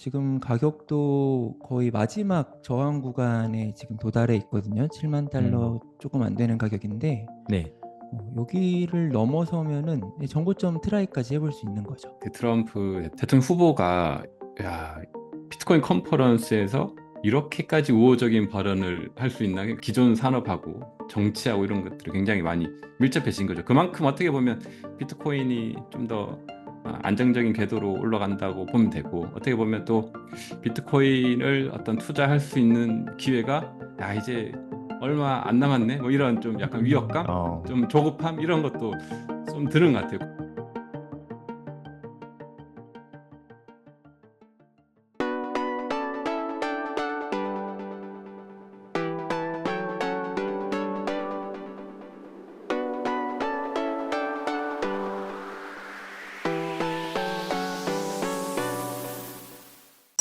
지금 가격도 거의 마지막 저항 구간에 지금 도달해 있거든요. 7만 달러 조금 안 되는 가격인데 네. 여기를 넘어서면은 정고점 트라이까지 해볼 수 있는 거죠. 그 트럼프 대통령 후보가 야, 비트코인 컨퍼런스에서 이렇게까지 우호적인 발언을 할 수 있나? 기존 산업하고 정치하고 이런 것들이 굉장히 많이 밀접해진 거죠. 그만큼 어떻게 보면 비트코인이 좀 더 안정적인 궤도로 올라간다고 보면 되고, 어떻게 보면 또 비트코인을 어떤 투자할 수 있는 기회가 이제 얼마 안 남았네, 뭐 이런 좀 약간 위협감, 좀 조급함 이런 것도 좀 드는 것 같아요.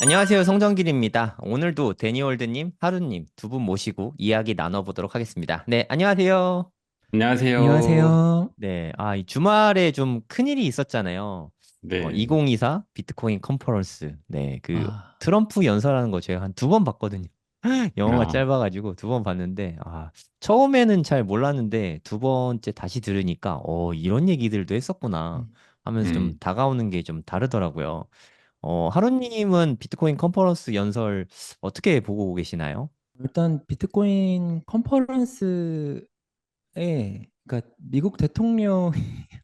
안녕하세요. 송정길입니다. 오늘도 데니월드님, 하루님 두 분 모시고 이야기 나눠보도록 하겠습니다. 네, 안녕하세요. 안녕하세요. 안녕하세요. 네, 이 주말에 좀 큰일이 있었잖아요. 네. 2024 비트코인 컨퍼런스. 네, 그 아, 트럼프 연설하는 거 제가 한 두 번 봤거든요. 영어가 아, 짧아가지고 두 번 봤는데, 처음에는 잘 몰랐는데 두 번째 다시 들으니까, 이런 얘기들도 했었구나 음. 하면서 좀 음. 다가오는 게 좀 다르더라고요. 하루님은 비트코인 컨퍼런스 연설 어떻게 보고 계시나요? 일단 비트코인 컨퍼런스에 그러니까 미국 대통령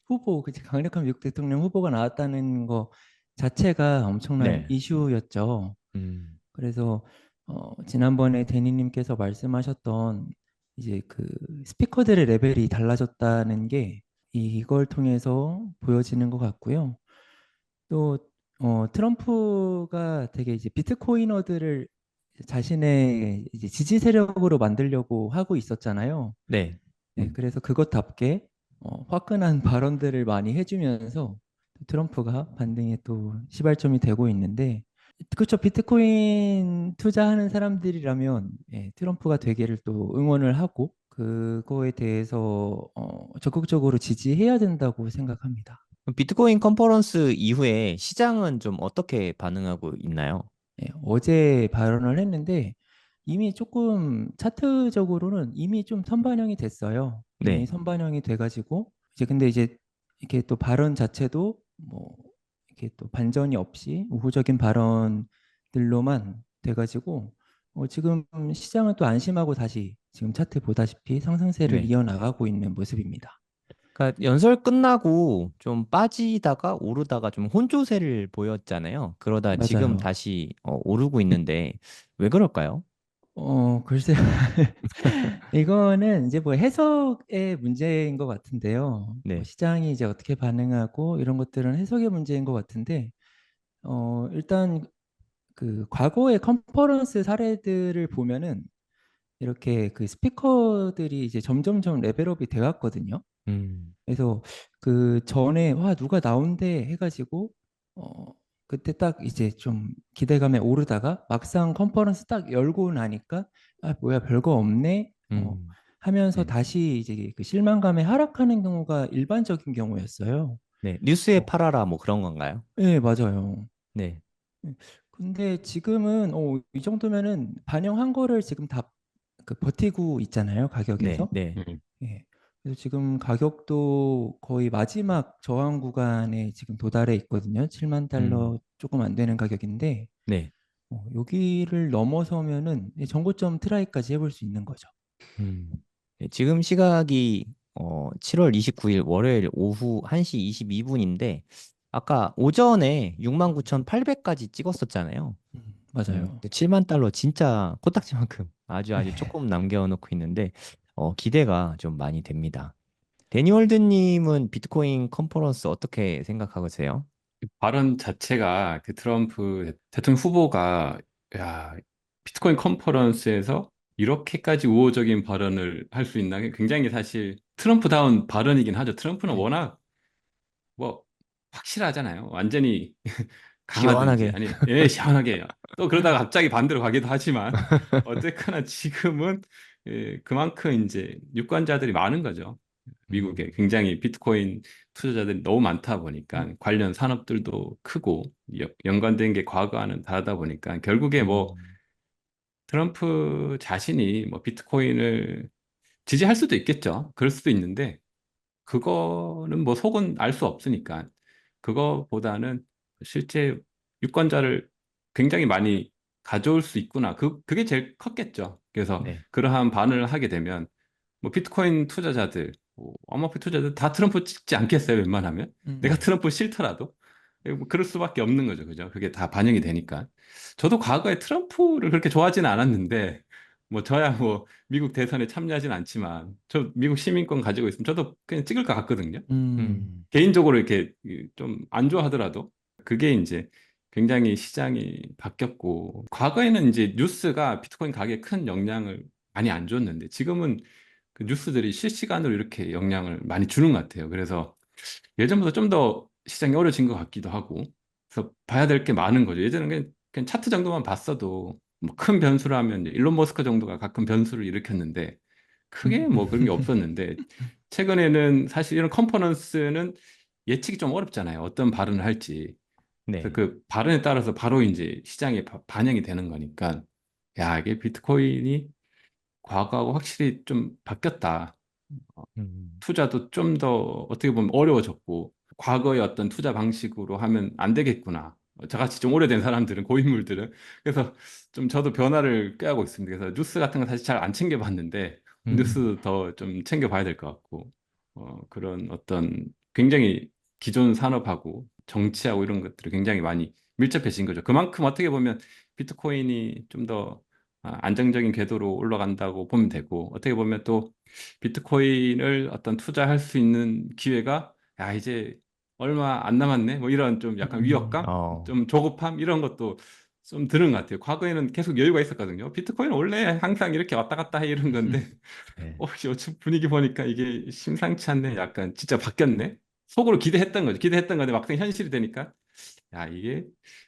후보, 그치, 강력한 미국 대통령 후보가 나왔다는 거 자체가 엄청난 네. 이슈였죠. 음, 그래서 지난번에 데니님께서 말씀하셨던 이제 그 스피커들의 레벨이 달라졌다는 게 이걸 통해서 보여지는 것 같고요. 또 트럼프가 되게 이제 비트코이너들을 자신의 이제 지지 세력으로 만들려고 하고 있었잖아요. 네. 네, 그래서 그것답게 화끈한 발언들을 많이 해주면서 트럼프가 반등에 또 시발점이 되고 있는데, 그렇죠. 비트코인 투자하는 사람들이라면 트럼프가 되기를 또 응원을 하고 그거에 대해서 적극적으로 지지해야 된다고 생각합니다. 그럼 비트코인 컨퍼런스 이후에 시장은 좀 어떻게 반응하고 있나요? 어제 발언을 했는데 이미 조금 차트적으로는 이미 좀 선반영이 됐어요. 이미 네. 선반영이 돼가지고 이제 근데 이제 이렇게 또 발언 자체도 뭐 이렇게 또 반전이 없이 우호적인 발언들로만 돼가지고 지금 시장은 또 안심하고 다시 지금 차트 보다시피 상승세를 네. 이어나가고 있는 모습입니다. 그러니까 연설 끝나고 좀 빠지다가 오르다가 좀 혼조세를 보였잖아요. 그러다 지금 맞아요. 다시 오르고 있는데 왜 그럴까요? 글쎄요. 이거는 이제 뭐 해석의 문제인 것 같은데요. 뭐 네. 시장이 이제 어떻게 반응하고 이런 것들은 해석의 문제인 것 같은데, 일단 그 과거의 컨퍼런스 사례들을 보면은 이렇게 그 스피커들이 이제 점점점 레벨업이 되어 왔거든요. 음, 그래서 그 전에 와 누가 나온대 해가지고 어 그때 딱 이제 좀 기대감에 오르다가 막상 컨퍼런스 딱 열고 나니까 아 뭐야 별거 없네 음, 하면서 음. 다시 이제 그 실망감에 하락하는 경우가 일반적인 경우였어요. 네. 뉴스에 어, 팔아라 뭐 그런 건가요? 네, 맞아요. 네. 예. 근데 지금은 이 정도면은 반영한 거를 지금 다 그 버티고 있잖아요, 네. 가격에서. 네. 음. 예. 그래서 지금 가격도 거의 마지막 저항 구간에 지금 도달해 있거든요. 7만 음, 달러 조금 안 되는 가격인데 네. 여기를 넘어서면은 정고점 트라이까지 해볼 수 있는 거죠. 음. 네, 지금 시각이 7월 29일 월요일 오후 1시 22분인데 아까 오전에 69,800까지 찍었었잖아요. 맞아요. 7만 달러 진짜 코딱지만큼 아주 아주 예. 조금 남겨놓고 있는데 기대가 좀 많이 됩니다. 데니월드님은 비트코인 컨퍼런스 어떻게 생각하세요? 발언 자체가 그 트럼프 대통령 후보가 야, 비트코인 컨퍼런스에서 이렇게까지 우호적인 발언을 할 수 있나? 굉장히 사실 트럼프다운 발언이긴 하죠. 트럼프는 네. 워낙 뭐 확실하잖아요. 완전히 강하든지 시원하게. 아니 시원하게 또 그러다가 갑자기 반대로 가기도 하지만 어쨌거나 지금은 그만큼 이제 유권자들이 많은 거죠. 미국에 음, 굉장히 비트코인 투자자들이 너무 많다 보니까 관련 산업들도 크고 연관된 게 과거와는 다르다 보니까 결국에 뭐 음, 트럼프 자신이 뭐 비트코인을 지지할 수도 있겠죠. 그럴 수도 있는데 그거는 뭐 속은 알 수 없으니까 그거보다는 실제 유권자를 굉장히 많이 가져올 수 있구나. 그게 제일 컸겠죠. 그래서 네. 그러한 반응을 하게 되면 뭐 비트코인 투자자들, 뭐 암호화폐 투자자들 다 트럼프 찍지 않겠어요, 웬만하면? 내가 네. 트럼프 싫더라도. 뭐 그럴 수밖에 없는 거죠, 그죠? 그게 다 반영이 되니까. 저도 과거에 트럼프를 그렇게 좋아하지는 않았는데, 뭐 저야 뭐 미국 대선에 참여하진 않지만, 저 미국 시민권 가지고 있으면 저도 그냥 찍을 것 같거든요. 음, 개인적으로 이렇게 좀 안 좋아하더라도 그게 이제 굉장히 시장이 바뀌었고 과거에는 이제 뉴스가 비트코인 가격에 큰 영향을 많이 안 줬는데 지금은 그 뉴스들이 실시간으로 이렇게 영향을 많이 주는 것 같아요. 그래서 예전보다 좀 더 시장이 어려진 것 같기도 하고 그래서 봐야 될 게 많은 거죠. 예전에는 그냥 차트 정도만 봤어도 뭐 큰 변수라면 이제 일론 머스크 정도가 가끔 변수를 일으켰는데 크게 뭐 그런 게 없었는데 최근에는 사실 이런 컨퍼런스는 예측이 좀 어렵잖아요. 어떤 발언을 할지. 그래서 네. 그 발언에 따라서 바로 이제 시장에 반영이 되는 거니까 야, 이게 비트코인이 과거하고 확실히 좀 바뀌었다. 어, 음, 투자도 좀 더 어떻게 보면 어려워졌고 과거의 어떤 투자 방식으로 하면 안 되겠구나. 저같이 좀 오래된 사람들은 고인물들은 그래서 좀 저도 변화를 꾀하고 있습니다. 그래서 뉴스 같은 거 사실 잘 안 챙겨봤는데 음, 뉴스 더 좀 챙겨봐야 될 것 같고 그런 어떤 굉장히 기존 산업하고 정치하고 이런 것들이 굉장히 많이 밀접해진 거죠. 그만큼 어떻게 보면 비트코인이 좀 더 안정적인 궤도로 올라간다고 보면 되고 어떻게 보면 또 비트코인을 어떤 투자할 수 있는 기회가 야 이제 얼마 안 남았네 뭐 이런 좀 약간 위협감 어, 좀 조급함 이런 것도 좀 드는 것 같아요. 과거에는 계속 여유가 있었거든요. 비트코인은 원래 항상 이렇게 왔다 갔다 해 이런 건데 네. 요즘 분위기 보니까 이게 심상치 않네. 약간 진짜 바뀌었네. 속으로 기대했던 거죠. 기대했던 건데 막상 현실이 되니까 야 이게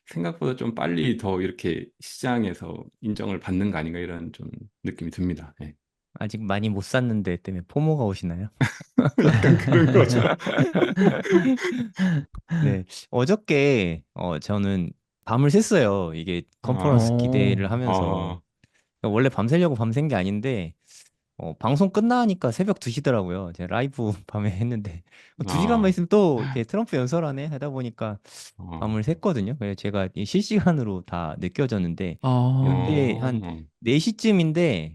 생각보다 좀 빨리 더 이렇게 시장에서 인정을 받는 거 아닌가 이런 좀 느낌이 듭니다. 예. 아직 많이 못 샀는데 때문에 포모가 오시나요? 약간 그런 거죠. 네. 어저께 저는 밤을 샜어요. 이게 아, 컨퍼런스 기대를 어, 하면서. 어, 원래 밤새려고 밤샌 게 아닌데 방송 끝나니까 새벽 2시더라고요. 제가 라이브 밤에 했는데 2시간만 어, 있으면 또 이렇게 트럼프 연설하네 하다 보니까 어, 밤을 샜거든요. 그래서 제가 이 실시간으로 다 느껴졌는데 그때 어, 한 4시쯤인데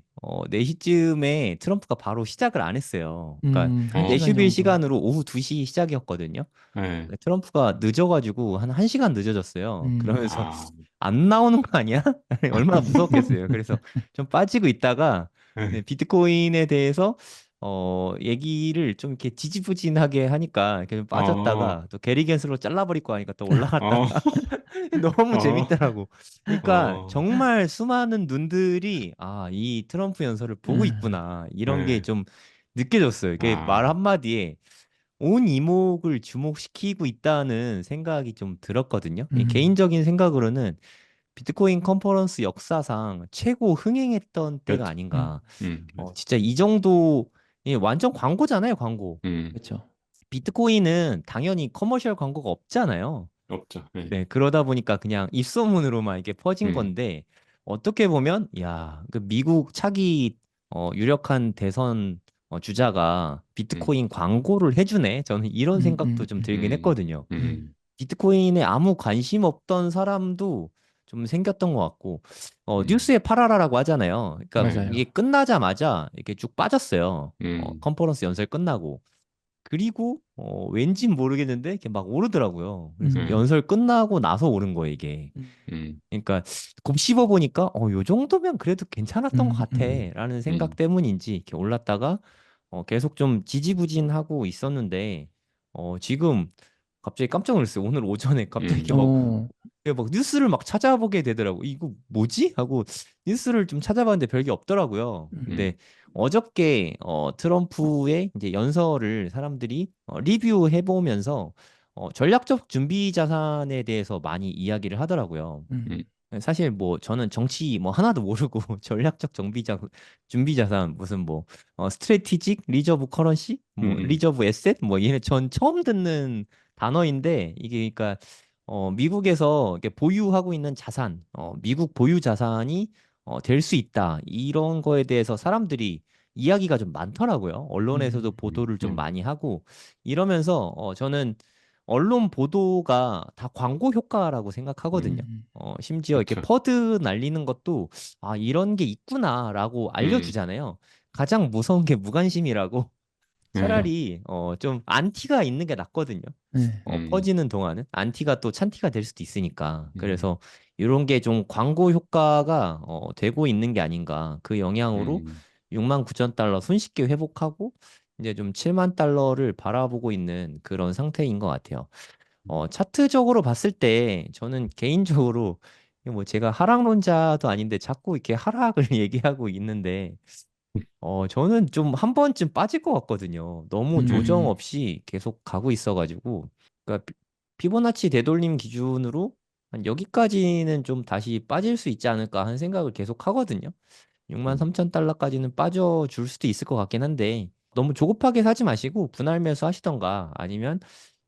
4시쯤에 트럼프가 바로 시작을 안 했어요. 그러니까 한 어, 시간 내슈빌 정도. 시간으로 오후 2시 시작이었거든요. 네. 트럼프가 늦어가지고 한 1시간 늦어졌어요. 그러면서 아, 안 나오는 거 아니야? 얼마나 무섭겠어요. 그래서 좀 빠지고 있다가 네, 네. 비트코인에 대해서 얘기를 좀 이렇게 지지부진하게 하니까 이렇게 좀 어, 빠졌다가 또 게리 겐슬로 잘라버릴 거 하니까 또 어, 올라갔다가 너무 어, 재밌더라고. 그러니까 어, 정말 수많은 눈들이 이 트럼프 연설을 보고 음, 있구나. 이런 게 네. 좀 느껴졌어요. 이게 말 아, 한마디에 온 이목을 주목시키고 있다는 생각이 좀 들었거든요. 이 음, 개인적인 생각으로는 비트코인 컨퍼런스 역사상 최고 흥행했던 때가 그렇죠. 아닌가. 맞아. 진짜 이 정도 완전 광고잖아요, 광고. 그렇죠. 비트코인은 당연히 커머셜 광고가 없잖아요. 없죠. 네. 네, 그러다 보니까 그냥 입소문으로만 이게 퍼진 음, 건데 어떻게 보면 야, 그 미국 차기 유력한 대선 주자가 음, 비트코인 광고를 해주네. 저는 이런 음, 생각도 음, 좀 음, 들긴 음, 했거든요. 음, 비트코인에 아무 관심 없던 사람도 좀 생겼던 것 같고 음, 뉴스에 팔아라라고 하잖아요. 그러니까 네. 이게 맞아요. 끝나자마자 이렇게 쭉 빠졌어요. 음, 컨퍼런스 연설 끝나고. 그리고 왠진 모르겠는데 이렇게 막 오르더라고요. 그래서 음, 음, 연설 끝나고 나서 오른 거예요, 이게. 음, 음, 그러니까 곱씹어 보니까 요 정도면 그래도 괜찮았던 것 음, 음, 같아라는 생각 음, 때문인지 이렇게 올랐다가 계속 좀 지지부진하고 있었는데 지금 갑자기 깜짝 놀랐어요. 오늘 오전에 갑자기 막 오, 막 뉴스를 막 찾아보게 되더라고. 이거 뭐지? 하고 뉴스를 좀 찾아봤는데 별게 없더라고요. 음, 음, 근데 어저께 트럼프의 이제 연설을 사람들이 리뷰해 보면서 전략적 준비 자산에 대해서 많이 이야기를 하더라고요. 음, 사실 뭐 저는 정치 뭐 하나도 모르고 전략적 준비 자산 무슨 뭐 스트래티직 리저브 커런시 뭐 음, 리저브 에셋 뭐 얘네 전 처음 듣는 단어인데 이게 그러니까 미국에서 이렇게 보유하고 있는 자산 미국 보유 자산이 될 수 있다 이런 거에 대해서 사람들이 이야기가 좀 많더라고요. 언론에서도 음, 보도를 좀 음, 많이 하고 이러면서 저는 언론 보도가 다 광고 효과라고 생각하거든요. 음, 심지어 이렇게 그렇죠. 퍼드 날리는 것도 아, 이런 게 있구나라고 음, 알려주잖아요. 가장 무서운 게 무관심이라고 네, 차라리 좀 안티가 있는 게 낫거든요. 네, 음, 퍼지는 동안은 안티가 또 찬티가 될 수도 있으니까. 음, 그래서 이런 게 좀 광고 효과가 되고 있는 게 아닌가. 그 영향으로 음, 6만 9천 달러 손쉽게 회복하고 이제 좀 7만 달러를 바라보고 있는 그런 상태인 것 같아요. 차트적으로 봤을 때 저는 개인적으로 이게 뭐 제가 하락론자도 아닌데 자꾸 이렇게 하락을 얘기하고 있는데 저는 좀 한 번쯤 빠질 것 같거든요. 너무 네, 조정 음, 없이 계속 가고 있어가지고 그러니까 피보나치 되돌림 기준으로 한 여기까지는 좀 다시 빠질 수 있지 않을까 하는 생각을 계속 하거든요. 6만 음, 3천 달러까지는 빠져줄 수도 있을 것 같긴 한데 너무 조급하게 사지 마시고 분할 매수 하시던가 아니면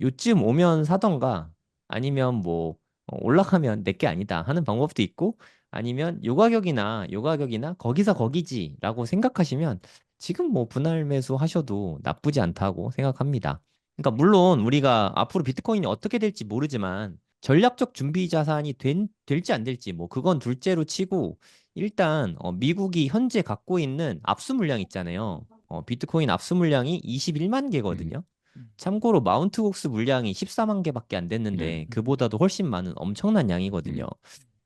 요쯤 오면 사던가 아니면 뭐 올라가면 내 게 아니다 하는 방법도 있고 아니면 요 가격이나 거기서 거기지라고 생각하시면 지금 뭐 분할 매수 하셔도 나쁘지 않다고 생각합니다. 그러니까 물론 우리가 앞으로 비트코인이 어떻게 될지 모르지만 전략적 준비 자산이 될지 안 될지 뭐 그건 둘째로 치고 일단 미국이 현재 갖고 있는 압수 물량 있잖아요. 비트코인 압수 물량이 21만 음, 개거든요. 음, 참고로 마운트 곡스 물량이 14만 개밖에 안 네, 됐는데 음, 그보다도 훨씬 많은 엄청난 양이거든요. 음,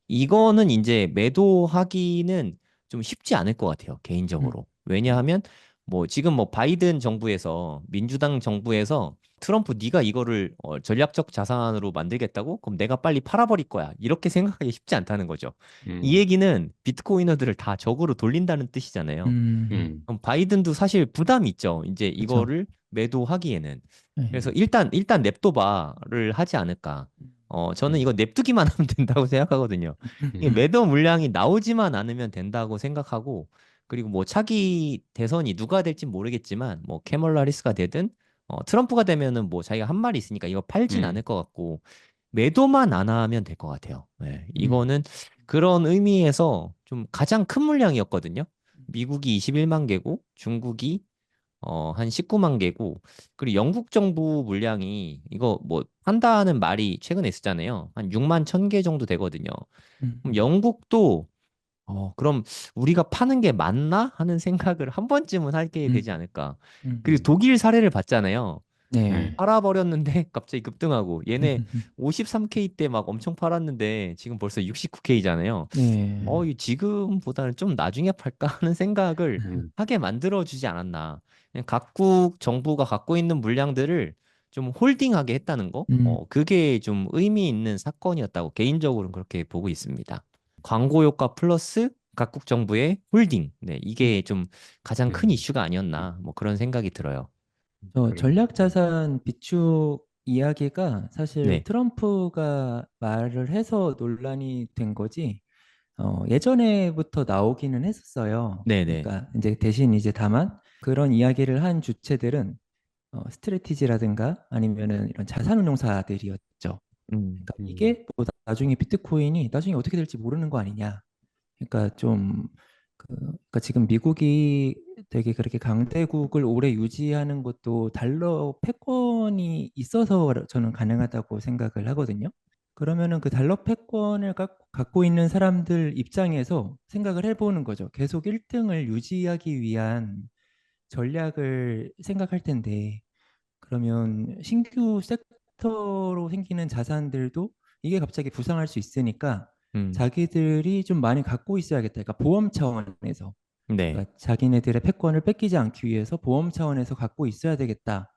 이거는 이제 매도하기는 좀 쉽지 않을 것 같아요, 음, 개인적으로. 왜냐하면 뭐 지금 뭐 바이든 정부에서 민주당 정부에서 트럼프 네가 이거를 전략적 자산으로 만들겠다고? 그럼 내가 빨리 팔아버릴 거야. 이렇게 생각하기 쉽지 않다는 거죠. 이 음, 얘기는 비트코이너들을 다 적으로 돌린다는 뜻이잖아요. 음, 그럼 바이든도 사실 부담이 있죠. 이제 그렇죠. 이거를 매도하기에는. 네, 그래서 음, 일단 냅도바를 하지 않을까. 저는 이거 음, 냅두기만 하면 된다고 생각하거든요. 이게 음, 매도 물량이 나오지만 않으면 된다고 생각하고, 그리고 뭐 차기 대선이 누가 될진 모르겠지만, 뭐 캐멀라 해리스가 되든, 트럼프가 되면은 뭐 자기가 한 말이 있으니까 이거 팔진 않을 음, 것 같고, 매도만 안 하면 될 것 같아요. 네, 음, 이거는 그런 의미에서 좀 가장 큰 물량이었거든요. 미국이 21만 개고, 중국이 한 19만 개고, 그리고 영국 정부 물량이 이거 뭐 한다는 말이 최근에 있었잖아요. 한 6만 1천 개 정도 되거든요. 그럼 음, 영국도 그럼 우리가 파는 게 맞나 하는 생각을 한 번쯤은 하게 되지 음, 않을까. 그리고 음, 독일 사례를 봤잖아요. 네, 네, 팔아버렸는데 갑자기 급등하고 얘네 음, 53K 때 막 엄청 팔았는데 지금 벌써 69K잖아요. 네, 이 지금보다는 좀 나중에 팔까 하는 생각을 음, 하게 만들어주지 않았나. 그냥 각국 정부가 갖고 있는 물량들을 좀 홀딩하게 했다는 거. 음, 그게 좀 의미 있는 사건이었다고 개인적으로는 그렇게 보고 있습니다. 광고 효과 플러스 각국 정부의 홀딩. 네, 음. 이게 좀 가장 큰 음, 이슈가 아니었나. 뭐 그런 생각이 들어요. 그런, 전략자산 비축 이야기가 사실 네, 트럼프가 말을 해서 논란이 된 거지, 예전에부터 나오기는 했었어요. 네네. 그러니까 이제 대신 이제 다만 그런 이야기를 한 주체들은 스트레티지라든가 아니면은 이런 자산운용사들이었죠. 음, 그러니까 음, 이게 뭐 나중에 비트코인이 나중에 어떻게 될지 모르는 거 아니냐. 그러니까 좀 그러니까 지금 미국이 되게 그렇게 강대국을 오래 유지하는 것도 달러 패권이 있어서 저는 가능하다고 생각을 하거든요. 그러면은 그 달러 패권을 갖고 있는 사람들 입장에서 생각을 해보는 거죠. 계속 1등을 유지하기 위한 전략을 생각할 텐데, 그러면 신규 섹터로 생기는 자산들도 이게 갑자기 부상할 수 있으니까 음, 자기들이 좀 많이 갖고 있어야겠다. 그러니까 보험 차원에서. 네. 그러니까 자기네들의 패권을 뺏기지 않기 위해서 보험 차원에서 갖고 있어야 되겠다.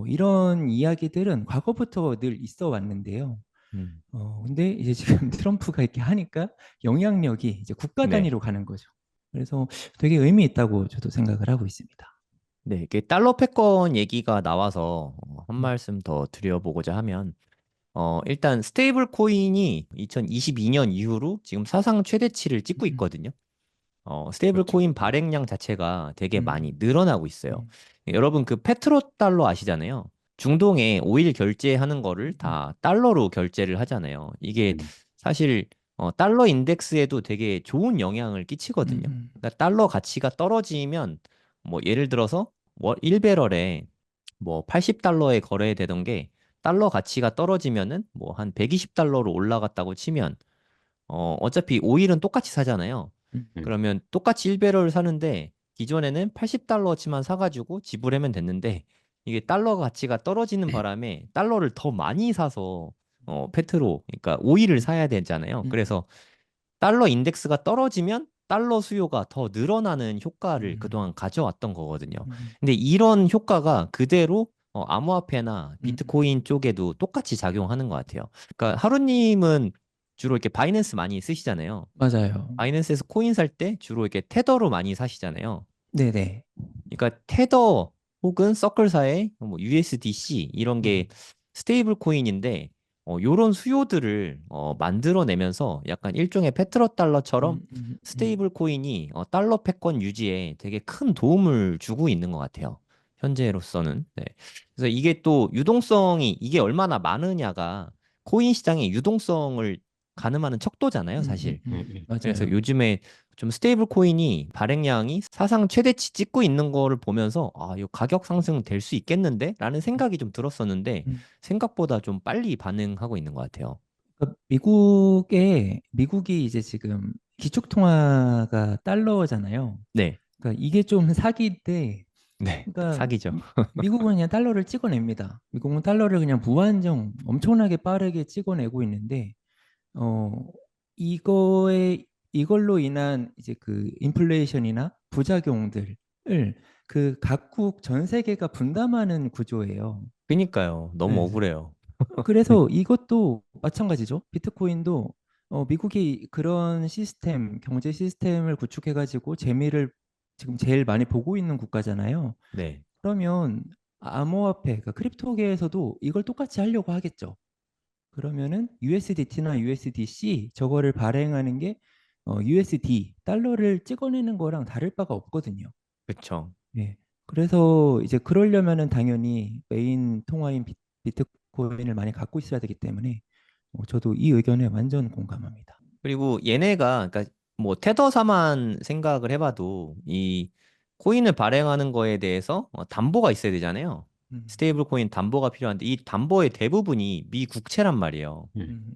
이런 이야기들은 과거부터 늘 있어 왔는데요. 음. 근데 이제 지금 트럼프가 이렇게 하니까 영향력이 이제 국가 네. 단위로 가는 거죠. 그래서 되게 의미 있다고 저도 생각을 하고 있습니다. 네, 이게 달러 패권 얘기가 나와서 한 음, 말씀 더 드려보고자 하면 일단 스테이블 코인이 2022년 이후로 지금 사상 최대치를 찍고 음, 있거든요. 스테이블 그렇죠. 코인 발행량 자체가 되게 많이 음, 늘어나고 있어요. 음, 여러분 그 페트로달러 아시잖아요. 중동에 오일 결제하는 거를 음, 다 달러로 결제를 하잖아요. 이게 음. 사실 달러 인덱스에도 되게 좋은 영향을 끼치거든요. 음, 그러니까 달러 가치가 떨어지면 뭐 예를 들어서 1배럴에 뭐 80달러에 거래되던 게 달러 가치가 떨어지면은 뭐 한 120달러로 올라갔다고 치면 어차피 오일은 똑같이 사잖아요. 음. 그러면 똑같이 1배럴 사는데 기존에는 80달러치만 사가지고 지불하면 됐는데 이게 달러 가치가 떨어지는 바람에 달러를 더 많이 사서 그러니까 오일을 음, 사야 되잖아요. 음, 그래서 달러 인덱스가 떨어지면 달러 수요가 더 늘어나는 효과를 음, 그동안 가져왔던 거거든요. 음, 근데 이런 효과가 그대로 암호화폐나 음, 비트코인 쪽에도 똑같이 작용하는 것 같아요. 그러니까 하루님은 주로 이렇게 바이낸스 많이 쓰시잖아요. 맞아요. 바이낸스에서 코인 살 때 주로 이렇게 테더로 많이 사시잖아요. 네네. 그러니까 테더 혹은 서클사의 뭐 USDC 이런 게 음, 스테이블 코인인데 요런 수요들을 만들어내면서 약간 일종의 페트로달러처럼 음, 음, 음, 스테이블 코인이 달러 패권 유지에 되게 큰 도움을 주고 있는 것 같아요. 현재로서는. 네. 그래서 이게 또 유동성이 이게 얼마나 많으냐가 코인 시장의 유동성을 가늠하는 척도잖아요, 사실. 그래서 맞아요. 요즘에 좀 스테이블 코인이 발행량이 사상 최대치 찍고 있는 거를 보면서 아, 이거 가격 상승 될 수 있겠는데? 라는 생각이 좀 들었었는데 음. 생각보다 좀 빨리 반응하고 있는 것 같아요. 그러니까 미국이 이제 지금 기축통화가 달러잖아요. 네, 그러니까 이게 좀 사기인데, 네, 그러니까 사기죠. 미국은 그냥 달러를 찍어냅니다. 미국은 달러를 그냥 무한정 엄청나게 빠르게 찍어내고 있는데, 어 이걸로 인한 이제 그 인플레이션이나 부작용들을 그 각국 전 세계가 분담하는 구조예요. 그니까요. 너무 네. 억울해요. 네, 그래서 이것도 마찬가지죠. 비트코인도 미국이 그런 시스템, 경제 시스템을 구축해가지고 재미를 지금 제일 많이 보고 있는 국가잖아요. 네, 그러면 암호화폐, 그러니까 크립토계에서도 이걸 똑같이 하려고 하겠죠. 그러면은 USDT나 USDC 저거를 발행하는 게 USD 달러를 찍어내는 거랑 다를 바가 없거든요. 그쵸. 예. 그래서 이제 그러려면은 당연히 메인 통화인 비트코인을 많이 갖고 있어야 되기 때문에 저도 이 의견에 완전 공감합니다. 그리고 얘네가 그러니까 뭐 테더사만 생각을 해봐도 이 코인을 발행하는 거에 대해서 담보가 있어야 되잖아요. 음, 스테이블 코인 담보가 필요한데 이 담보의 대부분이 미 국채란 말이에요. 음.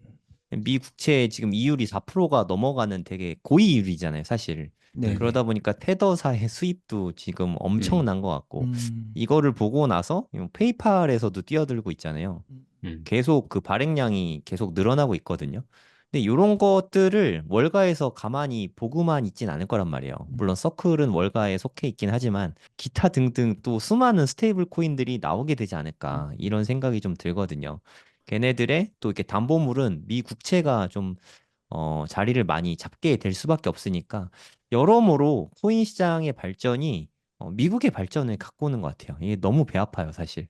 음, 미 국채 지금 이율이 4%가 넘어가는 되게 고이율이잖아요, 사실. 네. 그러다 네네. 보니까 테더사의 수입도 지금 음. 엄청난 것 같고 음, 이거를 보고 나서 페이팔에서도 뛰어들고 있잖아요. 음, 음. 계속 그 발행량이 계속 늘어나고 있거든요. 근데 이런 것들을 월가에서 가만히 보고만 있진 않을 거란 말이에요. 물론 서클은 월가에 속해 있긴 하지만 기타 등등 또 수많은 스테이블 코인들이 나오게 되지 않을까 음, 이런 생각이 좀 들거든요. 걔네들의 또 이렇게 담보물은 미 국채가 좀 자리를 많이 잡게 될 수밖에 없으니까 여러모로 코인 시장의 발전이 미국의 발전을 갖고 오는 것 같아요. 이게 너무 배 아파요, 사실.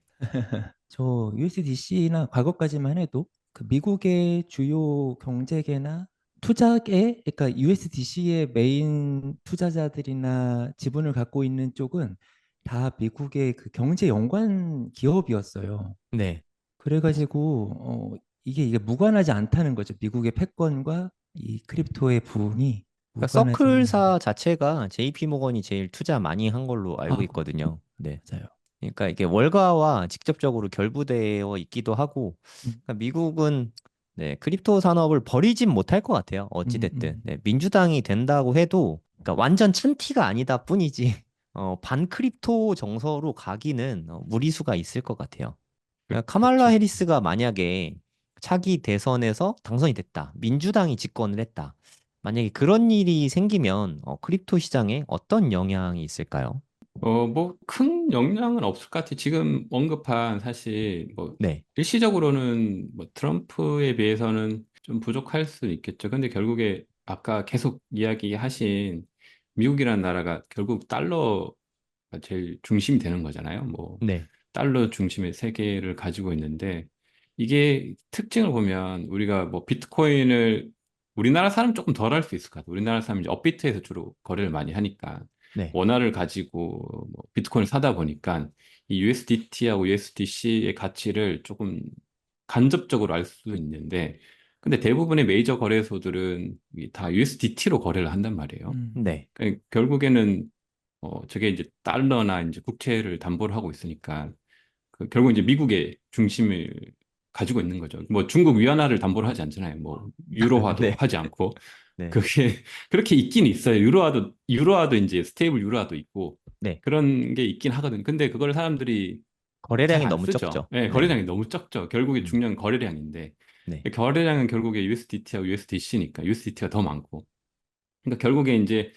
저 USDC나 과거까지만 해도 그 미국의 주요 경제계나 투자계, 그러니까 USDC의 메인 투자자들이나 지분을 갖고 있는 쪽은 다 미국의 그 경제 연관 기업이었어요. 네. 그래가지고 이게 무관하지 않다는 거죠. 미국의 패권과 이 크립토의 부분이 그러니까 무관하지 않는. 서클사 자체가 JP 모건이 제일 투자 많이 한 걸로 알고 아, 있거든요. 네. 맞아요. 그러니까 이게 월가와 직접적으로 결부되어 있기도 하고, 음, 그러니까 미국은 네, 크립토 산업을 버리진 못할 것 같아요. 음, 어찌됐든. 음, 네, 민주당이 된다고 해도, 그러니까 완전 찬티가 아니다 뿐이지, 반 크립토 정서로 가기는 무리수가 있을 것 같아요. 그러니까 카말라 그렇죠. 해리스가 만약에 차기 대선에서 당선이 됐다. 민주당이 집권을 했다. 만약에 그런 일이 생기면 크립토 시장에 어떤 영향이 있을까요? 뭐, 큰 영향은 없을 것 같아요. 지금 언급한 사실, 뭐, 네, 일시적으로는 뭐, 트럼프에 비해서는 좀 부족할 수 있겠죠. 근데 결국에 아까 계속 이야기하신 미국이라는 나라가 결국 달러가 제일 중심이 되는 거잖아요. 뭐, 네, 달러 중심의 세계를 가지고 있는데, 이게 특징을 보면 우리가 뭐 비트코인을 우리나라 사람 조금 덜 할 수 있을 것 같아요. 우리나라 사람이 이제 업비트에서 주로 거래를 많이 하니까 네. 원화를 가지고 뭐 비트코인을 사다 보니까 이 USDT하고 USDC의 가치를 조금 간접적으로 알 수 있는데, 근데 대부분의 메이저 거래소들은 이다 USDT로 거래를 한단 말이에요. 네. 그러니까 결국에는 저게 이제 달러나 이제 국채를 담보를 하고 있으니까 결국 이제 미국의 중심을 가지고 있는 거죠. 뭐 중국 위안화를 담보로 하지 않잖아요. 뭐 유로화도 네. 하지 않고 네. 그게 그렇게 있긴 있어요. 유로화도 이제 스테이블 유로화도 있고 네. 그런 게 있긴 하거든. 근데 그걸 사람들이 잘 거래량이 안 너무 쓰죠. 적죠. 네, 네. 거래량이 너무 적죠. 결국에 음. 중요한 거래량인데 네. 거래량은 결국에 USDT하고 USDC니까 USDT가 더 많고. 그러니까 결국에 이제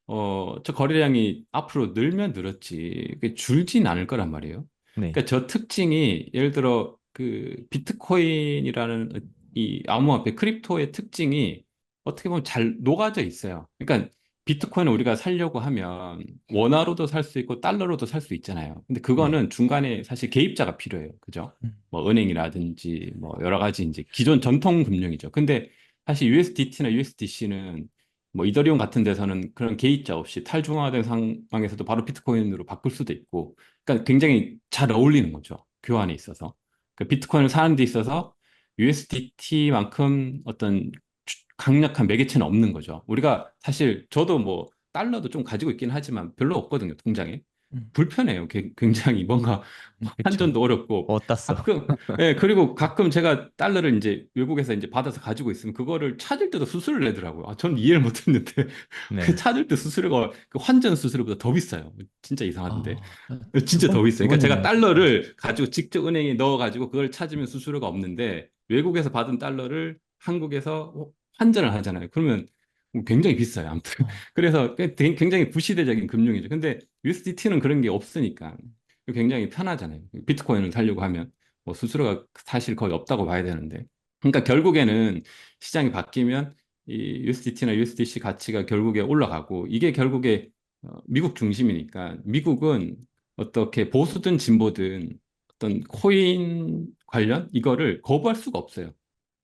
저 거래량이 앞으로 늘면 늘었지, 그게 줄진 않을 거란 말이에요. 네. 그러니까 저 특징이 예를 들어 그 비트코인이라는 이 암호화폐 크립토의 특징이 어떻게 보면 잘 녹아져 있어요. 그러니까 비트코인을 우리가 살려고 하면 원화로도 살 수 있고 달러로도 살 수 있잖아요. 근데 네. 그거는 중간에 사실 개입자가 필요해요. 그죠? 뭐 은행이라든지 뭐 여러 가지 이제 기존 전통 금융이죠. 근데 사실 USDT나 USDC는 뭐 이더리움 같은 데서는 그런 개입자 없이 탈중앙화된 상황에서도 바로 비트코인으로 바꿀 수도 있고, 그러니까 굉장히 잘 어울리는 거죠. 교환에 있어서. 그 비트코인을 사는 데 있어서 USDT만큼 어떤 강력한 매개체는 없는 거죠. 우리가 사실 저도 뭐 달러도 좀 가지고 있긴 하지만 별로 없거든요, 통장에. 불편해요. 굉장히 뭔가 그쵸. 환전도 어렵고 어디다 써? 가끔, 예, 그리고 가끔 제가 달러를 이제 외국에서 이제 받아서 가지고 있으면 그거를 찾을 때도 수수료를 내더라고요. 아, 전 이해를 못 했는데 그 네. 찾을 때 수수료가 그 환전 수수료보다 더 비싸요. 진짜 이상한데. 아, 진짜 더 비싸요. 그러니까 그건 제가 있네요. 달러를 가지고 직접 은행에 넣어가지고 그걸 찾으면 수수료가 없는데 외국에서 받은 달러를 한국에서 환전을 하잖아요. 그러면 굉장히 비싸요. 아무튼. 어, 그래서 굉장히 구시대적인 금융이죠. 근데 USDT는 그런 게 없으니까 굉장히 편하잖아요. 비트코인을 살려고 하면 뭐 수수료가 사실 거의 없다고 봐야 되는데. 그러니까 결국에는 시장이 바뀌면 이 USDT나 USDC 가치가 결국에 올라가고, 이게 결국에 미국 중심이니까 미국은 어떻게 보수든 진보든 어떤 코인 관련 이거를 거부할 수가 없어요.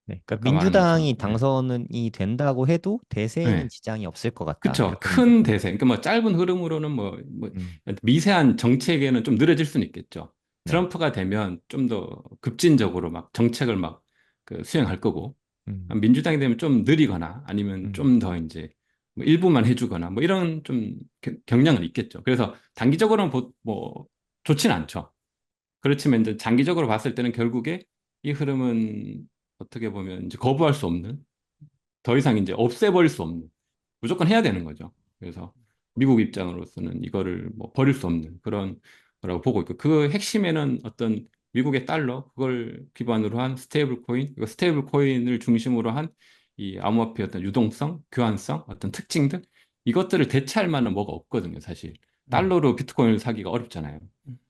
네. 그러니까 아까 말한 것처럼. 민주당이 당선이 된다고 해도 대세에는 네. 지장이 없을 것 같다. 그쵸. 이렇게 보면 큰 될까요? 대세. 그러니까 뭐 짧은 흐름으로는 뭐 음. 미세한 정책에는 좀 느려질 수는 있겠죠. 네. 트럼프가 되면 좀 더 급진적으로 막 정책을 막 그 수행할 거고, 음. 민주당이 되면 좀 느리거나 아니면 음. 좀 더 이제 뭐 일부만 해주거나 뭐 이런 좀 경향은 있겠죠. 그래서 단기적으로는 뭐 좋지는 않죠. 그렇지만 이제 장기적으로 봤을 때는 결국에 이 흐름은 어떻게 보면 이제 거부할 수 없는, 더 이상 이제 없애버릴 수 없는, 무조건 해야 되는 거죠. 그래서 미국 입장으로서는 이거를 뭐 버릴 수 없는 그런 거라고 보고 있고, 그 핵심에는 어떤 미국의 달러 그걸 기반으로 한 스테이블 코인, 이거 스테이블 코인을 중심으로 한 이 암호화폐 어떤 유동성, 교환성, 어떤 특징들, 이것들을 대체할 만한 뭐가 없거든요, 사실. 달러로 비트코인을 사기가 어렵잖아요.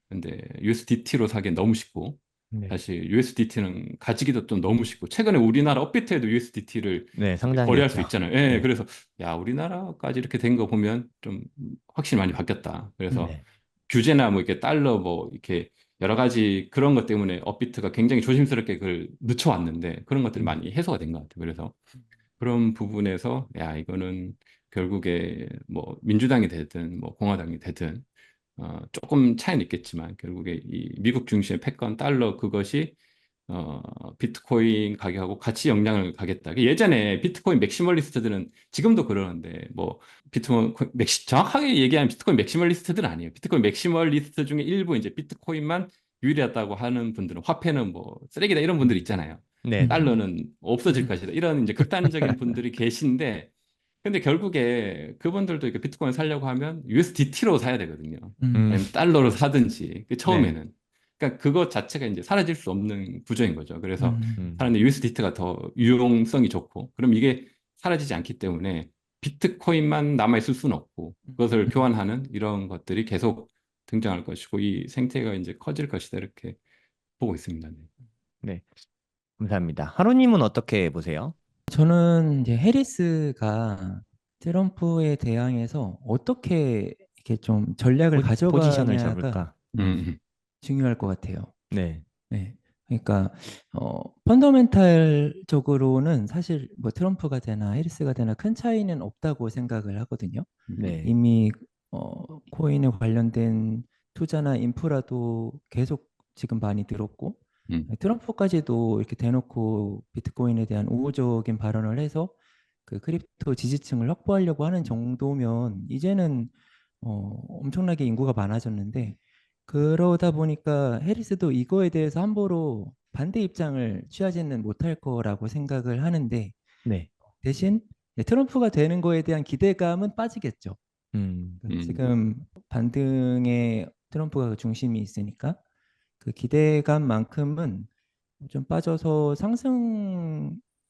근데 USDT로 사기엔 너무 쉽고, 네. 사실 USDT는 가지기도 좀 너무 쉽고, 최근에 우리나라 업비트에도 USDT를 네, 거래할 수 상장됐죠. 있잖아요. 예, 네. 그래서 야, 우리나라까지 이렇게 된 거 보면 좀 확실히 많이 바뀌었다. 그래서 네. 규제나 뭐 이렇게 달러 뭐 이렇게 여러 가지 그런 것 때문에 업비트가 굉장히 조심스럽게 그걸 늦춰왔는데 그런 것들이 음. 많이 해소가 된 것 같아요. 그래서 그런 부분에서 야, 이거는 결국에 뭐 민주당이 되든 뭐 공화당이 되든 조금 차이는 있겠지만 결국에 이 미국 중심의 패권 달러 그것이 비트코인 가격하고 같이 영향을 가겠다. 예전에 비트코인 맥시멀리스트들은 지금도 그러는데 뭐 비트코인 정확하게 얘기하면 비트코인 맥시멀리스트들은 아니에요. 비트코인 맥시멀리스트 중에 일부 이제 비트코인만 유리하다고 하는 분들은 화폐는 뭐 쓰레기다 이런 분들 있잖아요. 네, 네. 달러는 없어질 것이다. 이런 이제 극단적인 분들이 계신데, 근데 결국에 그분들도 이렇게 비트코인 사려고 하면 USDT로 사야 되거든요. 음. 아니면 달러로 사든지, 네. 처음에는. 그러니까 그것 자체가 이제 사라질 수 없는 구조인 거죠. 그래서 음. 사람들이 USDT가 더 유용성이 좋고, 그럼 이게 사라지지 않기 때문에 비트코인만 남아있을 수는 없고, 그것을 교환하는 이런 것들이 계속 등장할 것이고, 이 생태가 이제 커질 것이다. 이렇게 보고 있습니다. 네. 네. 감사합니다. 하루님은 어떻게 보세요? 저는 이제 해리스가 트럼프에 대항해서 어떻게 이렇게 좀 전략을 포지션을 가져가냐가 잡을까? 음, 중요할 것 같아요. 네. 네. 그러니까 펀더멘탈적으로는 사실 뭐 트럼프가 되나 해리스가 되나 큰 차이는 없다고 생각을 하거든요. 네. 이미 코인에 관련된 투자나 인프라도 계속 지금 많이 늘었고 트럼프까지도 이렇게 대놓고 비트코인에 대한 우호적인 발언을 해서 그 크립토 지지층을 확보하려고 하는 정도면 이제는 엄청나게 인구가 많아졌는데 그러다 보니까 해리스도 이거에 대해서 함부로 반대 입장을 취하지는 못할 거라고 생각을 하는데 네. 대신 트럼프가 되는 거에 대한 기대감은 빠지겠죠. 음. 지금 반등에 트럼프가 그 중심이 있으니까 그 기대감만큼은 좀 빠져서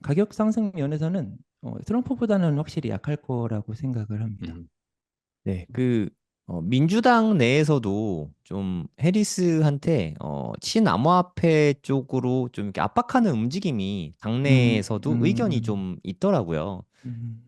가격 상승 면에서는 트럼프보다는 확실히 약할 거라고 생각을 합니다. 네, 민주당 내에서도 좀 해리스한테 친암호화폐 쪽으로 좀 이렇게 압박하는 움직임이 당내에서도 의견이 좀 있더라고요.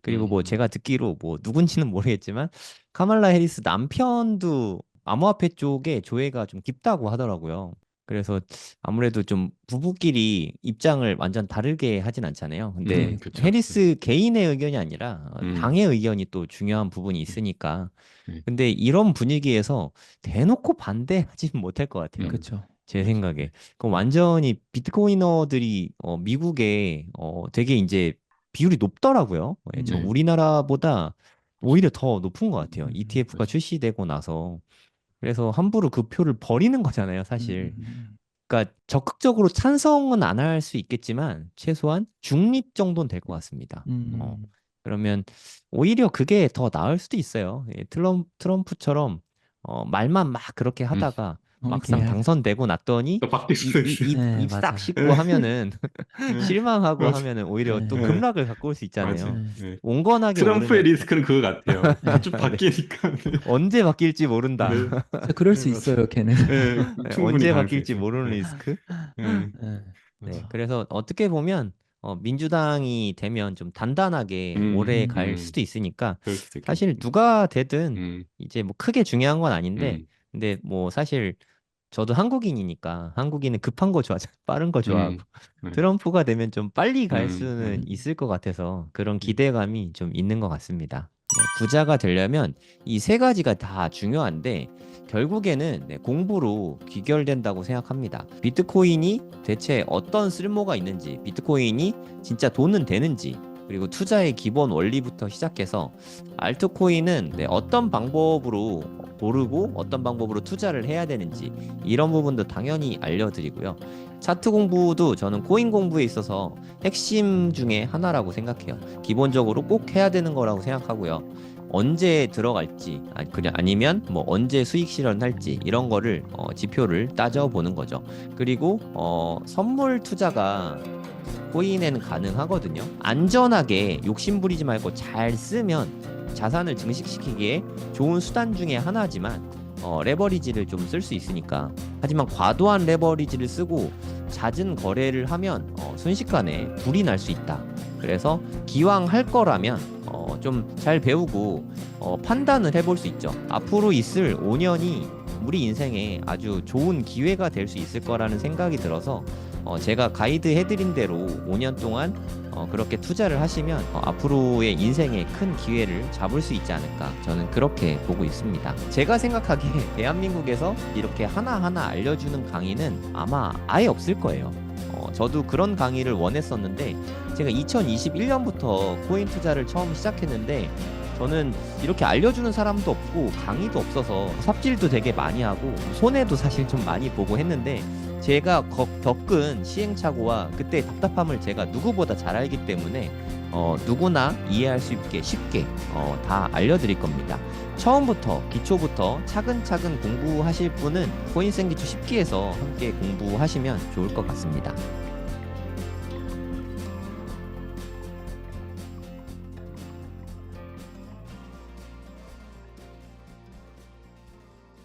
그리고 뭐 제가 듣기로 뭐 누군지는 모르겠지만 카말라 해리스 남편도 암호화폐 쪽에 조예가 좀 깊다고 하더라고요. 그래서 아무래도 좀 부부끼리 입장을 완전 다르게 하진 않잖아요. 근데 그쵸. 해리스 개인의 의견이 아니라 음. 당의 의견이 또 중요한 부분이 있으니까. 네. 근데 이런 분위기에서 대놓고 반대하지는 못할 것 같아요. 그렇죠. 제 생각에. 그럼 완전히 비트코이너들이 미국에 되게 이제 비율이 높더라고요. 예, 저 네. 우리나라보다 오히려 더 높은 것 같아요. ETF가 그렇죠. 출시되고 나서. 그래서 함부로 그 표를 버리는 거잖아요, 사실. 그러니까 적극적으로 찬성은 안 할 수 있겠지만 최소한 중립 정도는 될 것 같습니다. 그러면 오히려 그게 더 나을 수도 있어요. 예, 트럼프처럼 말만 막 그렇게 하다가 막상 이렇게 당선되고 났더니 또 바뀔 수도 있어요. 네, 입 싹 맞아요. 씻고 하면은 실망하고 맞아. 하면은 오히려 또 네. 급락을 갖고 올 수 맞아요. 있잖아요. 네. 온건하게 트럼프의 오르면 리스크는 그거 같아요. 좀 네. 바뀌니까. 언제 바뀔지 모른다. 네. 그럴 수 맞아요. 있어요, 걔는. 네, 네, 충분히 언제 가능성이 바뀔지 있어요. 모르는 네. 리스크. 네. 네. 네, 그래서 어떻게 보면 민주당이 되면 좀 단단하게 오래 갈 수도 있으니까 그럴 수도 사실 있겠네요. 누가 되든 음, 이제 뭐 크게 중요한 건 아닌데 음, 근데 뭐 사실 저도 한국인이니까 한국인은 급한 거 좋아하잖아요. 빠른 거 좋아하고 네. 트럼프가 되면 좀 빨리 갈 음, 수는 있을 것 같아서 그런 네. 기대감이 좀 있는 것 같습니다. 네, 부자가 되려면 이 세 가지가 다 중요한데 결국에는 공부로 귀결된다고 생각합니다. 비트코인이 대체 어떤 쓸모가 있는지, 비트코인이 진짜 돈은 되는지, 그리고 투자의 기본 원리부터 시작해서 알트코인은 어떤 방법으로 고르고 어떤 방법으로 투자를 해야 되는지 이런 부분도 당연히 알려드리고요. 차트 공부도 저는 코인 공부에 있어서 핵심 중에 하나라고 생각해요. 기본적으로 꼭 해야 되는 거라고 생각하고요. 언제 들어갈지 아니면 뭐 언제 수익 실현할지 이런 거를 지표를 따져보는 거죠. 그리고 선물 투자가 코인에는 가능하거든요. 안전하게 욕심 부리지 말고 잘 쓰면 자산을 증식시키기에 좋은 수단 중에 하나지만 레버리지를 좀 쓸 수 있으니까. 하지만 과도한 레버리지를 쓰고 잦은 거래를 하면 순식간에 불이 날 수 있다. 그래서 기왕 할 거라면 좀 잘 배우고 판단을 해볼 수 있죠. 앞으로 있을 5년이 우리 인생에 아주 좋은 기회가 될 수 있을 거라는 생각이 들어서 제가 가이드 해드린 대로 5년 동안 그렇게 투자를 하시면 앞으로의 인생에 큰 기회를 잡을 수 있지 않을까 저는 그렇게 보고 있습니다. 제가 생각하기에 대한민국에서 이렇게 하나하나 알려주는 강의는 아마 아예 없을 거예요. 저도 그런 강의를 원했었는데 제가 2021년부터 코인 투자를 처음 시작했는데 저는 이렇게 알려주는 사람도 없고 강의도 없어서 삽질도 되게 많이 하고 손해도 사실 좀 많이 보고 했는데 제가 겪은 시행착오와 그때 답답함을 제가 누구보다 잘 알기 때문에 누구나 이해할 수 있게 쉽게 다 알려드릴 겁니다. 처음부터 기초부터 차근차근 공부하실 분은 코인생기초 10기에서 함께 공부하시면 좋을 것 같습니다.